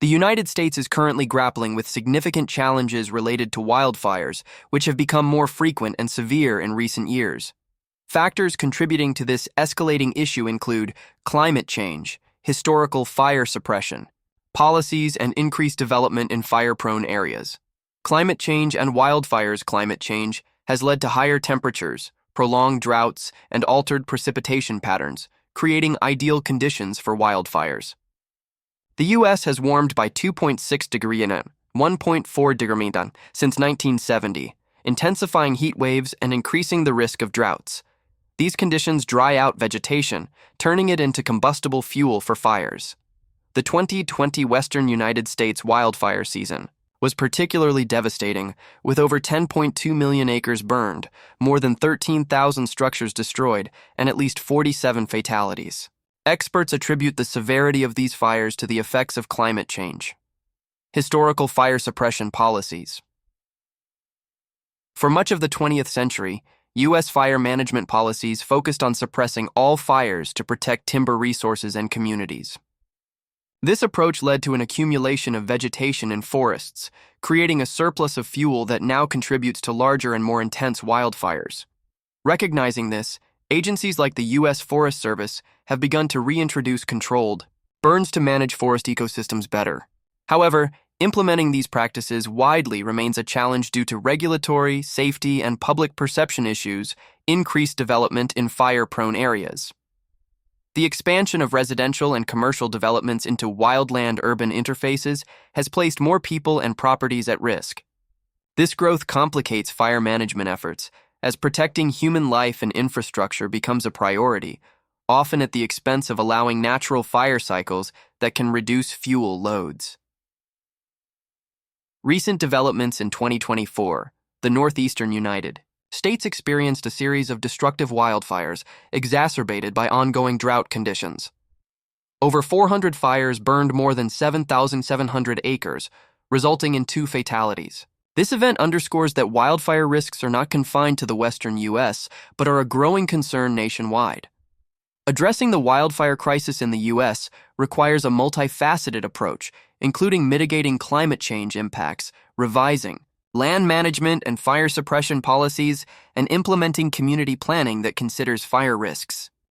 The United States is currently grappling with significant challenges related to wildfires, which have become more frequent and severe in recent years. Factors contributing to this escalating issue include climate change, historical fire suppression, policies, and increased development in fire-prone areas. Climate change and wildfires. Climate change has led to higher temperatures, prolonged droughts, and altered precipitation patterns, creating ideal conditions for wildfires. The U.S. has warmed by 2.6 degrees and 1.4 degrees since 1970, intensifying heat waves and increasing the risk of droughts. These conditions dry out vegetation, turning it into combustible fuel for fires. The 2020 Western United States wildfire season was particularly devastating, with over 10.2 million acres burned, more than 13,000 structures destroyed, and at least 47 fatalities. Experts attribute the severity of these fires to the effects of climate change. Historical fire suppression policies. For much of the 20th century, U.S. fire management policies focused on suppressing all fires to protect timber resources and communities. This approach led to an accumulation of vegetation in forests, creating a surplus of fuel that now contributes to larger and more intense wildfires. Recognizing this, agencies like the U.S. Forest Service have begun to reintroduce controlled burns to manage forest ecosystems better. However, implementing these practices widely remains a challenge due to regulatory, safety, and public perception issues, increased development in fire-prone areas. The expansion of residential and commercial developments into wildland-urban interfaces has placed more people and properties at risk. This growth complicates fire management efforts, as protecting human life and infrastructure becomes a priority, often at the expense of allowing natural fire cycles that can reduce fuel loads. Recent developments in 2024, the Northeastern United States experienced a series of destructive wildfires exacerbated by ongoing drought conditions. Over 400 fires burned more than 7,700 acres, resulting in 2 fatalities. This event underscores that wildfire risks are not confined to the western U.S., but are a growing concern nationwide. Addressing the wildfire crisis in the U.S. requires a multifaceted approach, including mitigating climate change impacts, revising land management and fire suppression policies, and implementing community planning that considers fire risks.